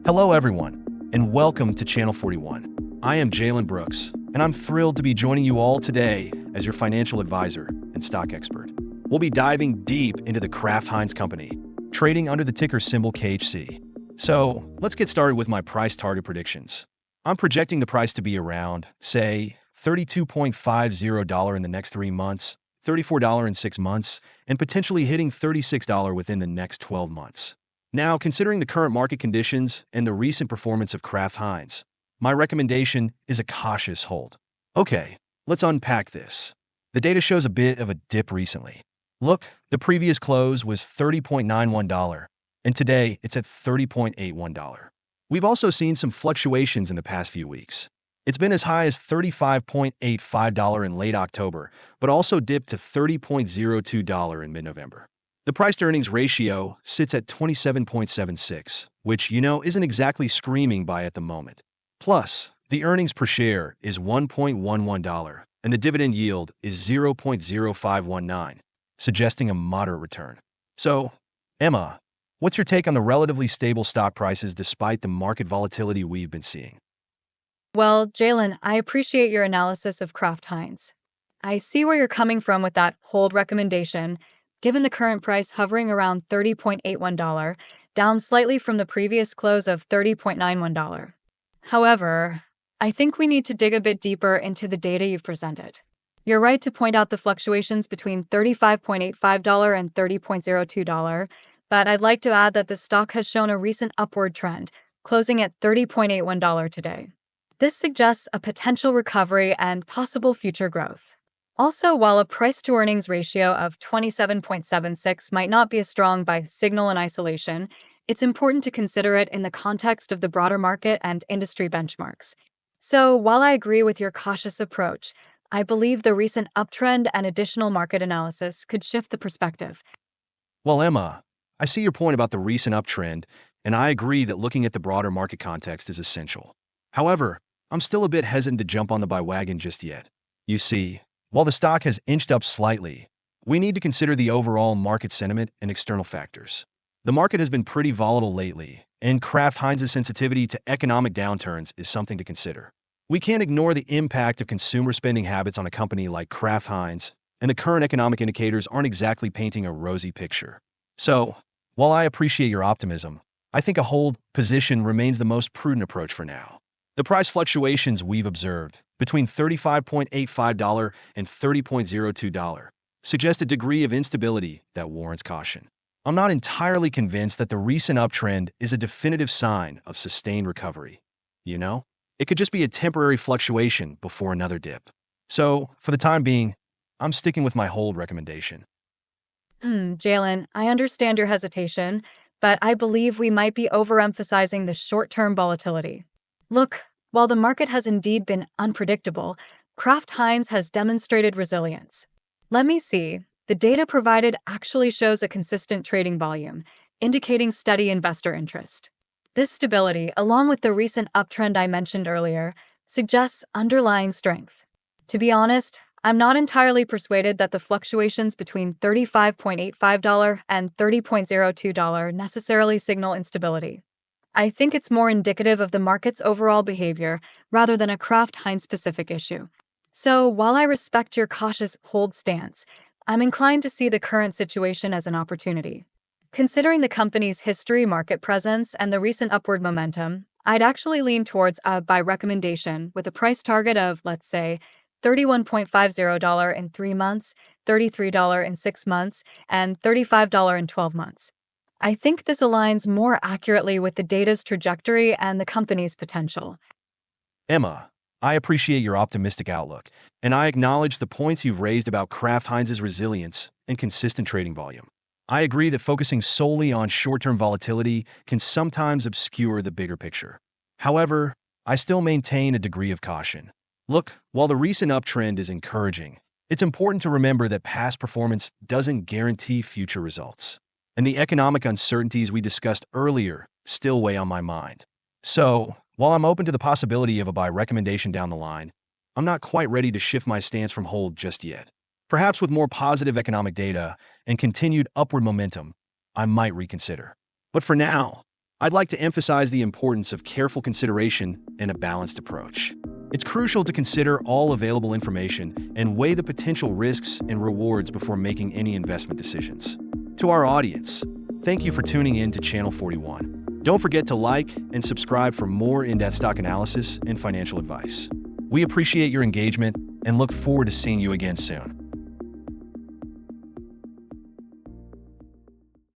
Hello everyone, and welcome to Channel 41. I am Jaylen Brooks, and I'm thrilled to be joining you all today as your financial advisor and stock expert. We'll be diving deep into the Kraft Heinz Company, trading under the ticker symbol KHC. So, let's get started with my price target predictions. I'm projecting the price to be around, say, $32.50 in the next 3 months, $34 in 6 months, and potentially hitting $36 within the next 12 months. Now, considering the current market conditions and the recent performance of Kraft Heinz, my recommendation is a cautious hold. Okay, let's unpack this. The data shows a bit of a dip recently. Look, the previous close was $30.91, and today it's at $30.81. We've also seen some fluctuations in the past few weeks. It's been as high as $35.85 in late October, but also dipped to $30.02 in mid-November. The price-to-earnings ratio sits at 27.76, which, isn't exactly screaming by at the moment. Plus, the earnings per share is $1.11, and the dividend yield is 0.0519, suggesting a moderate return. So, Emma, what's your take on the relatively stable stock prices despite the market volatility we've been seeing? Well, Jaylen, I appreciate your analysis of Kraft Heinz. I see where you're coming from with that hold recommendation, given the current price hovering around $30.81, down slightly from the previous close of $30.91. However, I think we need to dig a bit deeper into the data you've presented. You're right to point out the fluctuations between $35.85 and $30.02, but I'd like to add that the stock has shown a recent upward trend, closing at $30.81 today. This suggests a potential recovery and possible future growth. Also, while a price-to-earnings ratio of 27.76 might not be as strong by signal in isolation, it's important to consider it in the context of the broader market and industry benchmarks. So, while I agree with your cautious approach, I believe the recent uptrend and additional market analysis could shift the perspective. Well, Emma, I see your point about the recent uptrend, and I agree that looking at the broader market context is essential. However, I'm still a bit hesitant to jump on the buy wagon just yet. You see, while the stock has inched up slightly, we need to consider the overall market sentiment and external factors. The market has been pretty volatile lately, and Kraft Heinz's sensitivity to economic downturns is something to consider. We can't ignore the impact of consumer spending habits on a company like Kraft Heinz, and the current economic indicators aren't exactly painting a rosy picture. So, while I appreciate your optimism, I think a hold position remains the most prudent approach for now. The price fluctuations we've observed, between $35.85 and $30.02, suggest a degree of instability that warrants caution. I'm not entirely convinced that the recent uptrend is a definitive sign of sustained recovery. It could just be a temporary fluctuation before another dip. So, for the time being, I'm sticking with my hold recommendation. Jaylen, I understand your hesitation, but I believe we might be overemphasizing the short-term volatility. Look, while the market has indeed been unpredictable, Kraft Heinz has demonstrated resilience. Let me see. The data provided actually shows a consistent trading volume, indicating steady investor interest. This stability, along with the recent uptrend I mentioned earlier, suggests underlying strength. To be honest, I'm not entirely persuaded that the fluctuations between $35.85 and $30.02 necessarily signal instability. I think it's more indicative of the market's overall behavior rather than a Kraft Heinz-specific issue. So, while I respect your cautious hold stance, I'm inclined to see the current situation as an opportunity. Considering the company's history, market presence, and the recent upward momentum, I'd actually lean towards a buy recommendation with a price target of, let's say, $31.50 in 3 months, $33 in 6 months, and $35 in 12 months. I think this aligns more accurately with the data's trajectory and the company's potential. Emma, I appreciate your optimistic outlook, and I acknowledge the points you've raised about Kraft Heinz's resilience and consistent trading volume. I agree that focusing solely on short-term volatility can sometimes obscure the bigger picture. However, I still maintain a degree of caution. Look, while the recent uptrend is encouraging, it's important to remember that past performance doesn't guarantee future results. And the economic uncertainties we discussed earlier still weigh on my mind. So, while I'm open to the possibility of a buy recommendation down the line, I'm not quite ready to shift my stance from hold just yet. Perhaps with more positive economic data and continued upward momentum, I might reconsider. But for now, I'd like to emphasize the importance of careful consideration and a balanced approach. It's crucial to consider all available information and weigh the potential risks and rewards before making any investment decisions. To our audience, thank you for tuning in to Channel 41. Don't forget to like and subscribe for more in-depth stock analysis and financial advice. We appreciate your engagement and look forward to seeing you again soon.